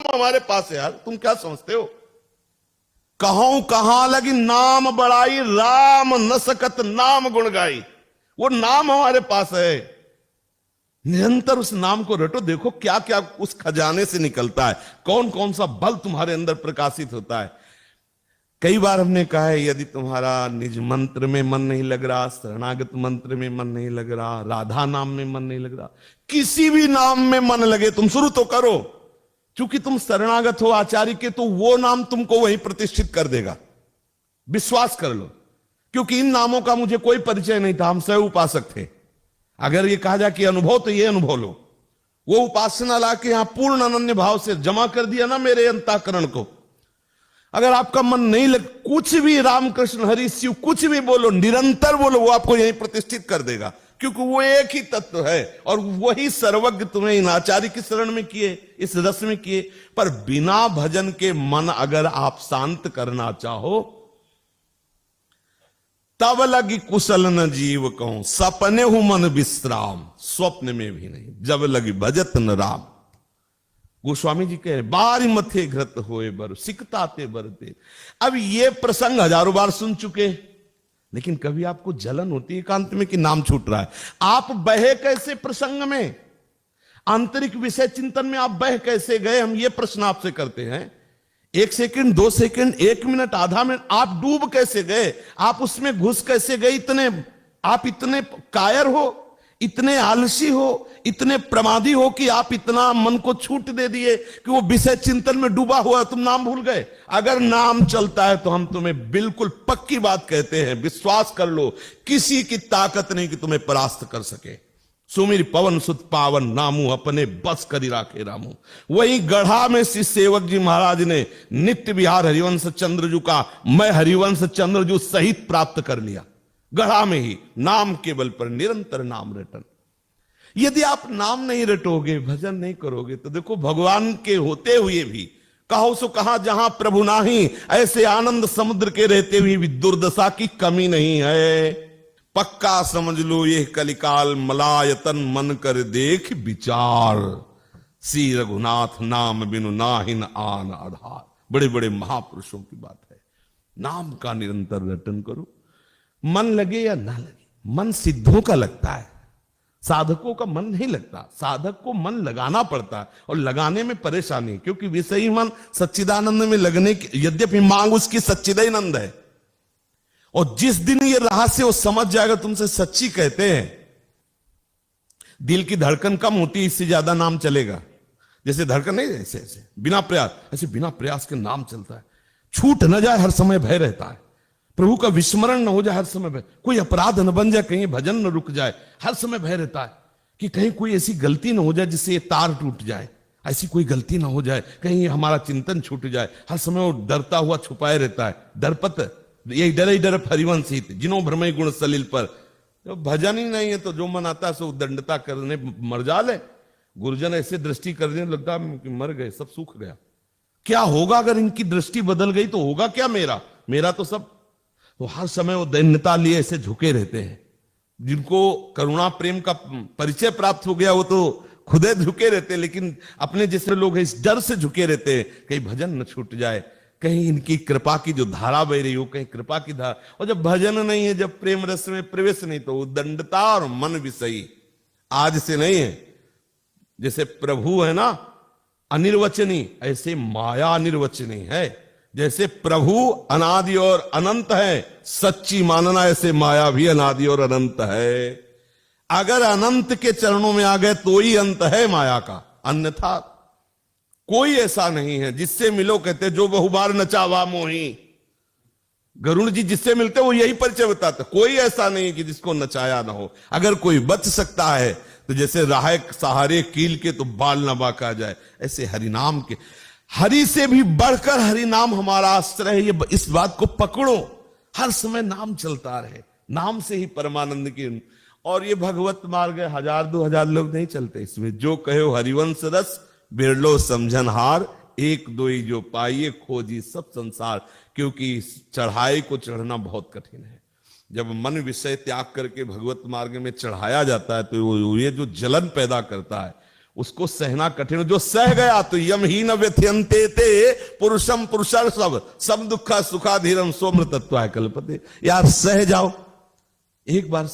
हमारे पास है यार, तुम क्या समझते हो। कहूं कहां लगी नाम बड़ाई, राम न सकत नाम गुण गाई। वो नाम हमारे पास है, निरंतर उस नाम को रटो, देखो क्या क्या उस खजाने से निकलता है, कौन कौन सा बल तुम्हारे अंदर प्रकाशित होता है। कई बार हमने कहा है, यदि तुम्हारा निज मंत्र में मन नहीं लग रहा, शरणागत मंत्र में मन नहीं लग रहा, राधा नाम में मन नहीं लग रहा, किसी भी नाम में मन लगे तुम शुरू तो करो। क्योंकि तुम शरणागत हो आचार्य के, तो वो नाम तुमको वहीं प्रतिष्ठित कर देगा, विश्वास कर लो। क्योंकि इन नामों का मुझे कोई परिचय नहीं था, हम स्वयं उपासक थे। अगर ये कहा जाए कि अनुभव, तो ये अनुभव लो। वो उपासना ला के यहां पूर्ण अनन्य भाव से जमा कर दिया ना मेरे अंतःकरण को। अगर आपका मन नहीं लग, कुछ भी रामकृष्ण हरि शिव कुछ भी बोलो, निरंतर बोलो, वो आपको यहीं प्रतिष्ठित कर देगा। क्योंकि वो एक ही तत्व है, और वही सर्वज्ञ तुम्हें इन आचार्य की शरण में किए, इस रस में किए। पर बिना भजन के मन अगर आप शांत करना चाहो, तब लगी कुशल न जीव कहूं, सपने हूं मन विश्राम, स्वप्न में भी नहीं, जब लगी भजत न राम। गोस्वामी जी कह रहे, बारी मथे घृत होए बर सिकताते बरते। अब ये प्रसंग हजारों बार सुन चुके, लेकिन कभी आपको जलन होती है एकांत में कि नाम छूट रहा है। आप बहे कैसे प्रसंग में, आंतरिक विषय चिंतन में आप बह कैसे गए, हम ये प्रश्न आपसे करते हैं। 1 सेकंड, 2 सेकंड, 1 मिनट, आधा मिनट, आप डूब कैसे गए, आप उसमें घुस कैसे गए। इतने आप इतने कायर हो, इतने आलसी हो, इतने प्रमादी हो कि आप इतना मन को छूट दे दिए कि वो विषय चिंतन में डूबा हुआ, तुम नाम भूल गए। अगर नाम चलता है तो हम तुम्हें बिल्कुल पक्की बात कहते हैं, विश्वास कर लो, किसी की ताकत नहीं कि तुम्हें परास्त कर सके। सुमिर पवन सुत पावन, नामू अपने बस करी राखे रामू। वही गढ़ा में श्री सेवक जी महाराज ने नित्य विहार हरिवंश चंद्रजू का मैं हरिवंश चंद्रजू सहित प्राप्त कर लिया। गढ़ा में ही नाम के बल पर निरंतर नाम रटन। यदि आप नाम नहीं रटोगे, भजन नहीं करोगे, तो देखो भगवान के होते हुए भी कहो सो कहा जहां प्रभु नाही, ऐसे आनंद समुद्र के रहते हुए भी दुर्दशा की कमी नहीं है। पक्का समझ लो ये कलिकाल मलायतन, मन कर देख विचार, श्री रघुनाथ नाम बिनु नाहिन आन आधार। बड़े बड़े महापुरुषों की बात है। नाम का निरंतर रटन करो, मन लगे या ना लगे। मन सिद्धों का लगता है, साधकों का मन नहीं लगता। साधक को मन लगाना पड़ता है, और लगाने में परेशानी, क्योंकि विषयी मन सच्चिदानंद में लगने की, यद्यपि मांग उसकी सच्चिदानंद है, और जिस दिन ये रहस्य वो समझ जाएगा, तुमसे सच्ची कहते हैं, दिल की धड़कन कम होती है, इससे ज्यादा नाम चलेगा। जैसे धड़कन नहीं, ऐसे ऐसे बिना प्रयास, ऐसे बिना प्रयास के नाम चलता है। छूट न जाए हर समय भय रहता है, प्रभु का विस्मरण न हो जाए हर समय भय, कोई अपराध न बन जाए, कहीं भजन न रुक जाए, हर समय भय रहता है कि कहीं कोई ऐसी गलती न हो जाए जिससे ये तार टूट जाए, ऐसी कोई गलती ना हो जाए, कहीं हमारा चिंतन छूट जाए। हर समय वो डरता हुआ छुपाए रहता है। डरपत यही डर ही डर हरिवंश ही जिन्हों भ्रमय गुण सलिल पर। तो भजन ही नहीं है तो जो मन आता है सो दंडता करने मर जाले। गुरुजन ऐसे दृष्टि करने लगता कि मर गए, सब सूख गया। क्या होगा अगर इनकी दृष्टि बदल गई तो होगा क्या मेरा तो सब। तो हर समय वो दैन्यता लिए ऐसे झुके रहते हैं। जिनको करुणा प्रेम का परिचय प्राप्त हो गया वो तो खुदे झुके रहते, लेकिन अपने जैसे लोग इस डर से झुके रहते हैं कहीं भजन न छूट जाए, कहीं इनकी कृपा की जो धारा बह रही हो, कहीं कृपा की धारा। और जब भजन नहीं है, जब प्रेम रस में प्रवेश नहीं, तो दंडता और मन विषयी आज से नहीं है। जैसे प्रभु है ना अनिर्वचनीय, ऐसे माया अनिर्वचनीय है। जैसे प्रभु अनादि और अनंत है, सच्ची मानना ऐसे माया भी अनादि और अनंत है। अगर अनंत के चरणों में आ गए तो ही अंत है माया का, अन्यथा कोई ऐसा नहीं है। जिससे मिलो कहते जो बहुबार नचावा मोही, गरुड़ जी जिससे मिलते वो यही परिचय बताते, कोई ऐसा नहीं कि जिसको नचाया ना हो। अगर कोई बच सकता है तो जैसे राह सहारे कील के तो बाल न बाका जाए, ऐसे हरिनाम के, हरि से भी बढ़कर हरिनाम हमारा आश्रय है। ये इस बात को पकड़ो, हर समय नाम चलता रहे, नाम से ही परमानंद की। और ये भगवत मार्ग 1000-2000 लोग नहीं चलते इसमें। जो कहो हरिवंश रस बिरलो समझन हार, एक दो ही जो पाइए खोजी सब संसार। क्योंकि चढ़ाई को चढ़ना बहुत कठिन है। जब मन विषय त्याग करके भगवत मार्ग में चढ़ाया जाता है तो ये जो जलन पैदा करता है उसको सहना कठिन, जो सह गया तो यम ही न व्यथयन्ते ते पुरुषम पुरुषर सब दुखा सुखाधीरम सोमृतत्वाय कल्पते। यार सह जाओ, एक बार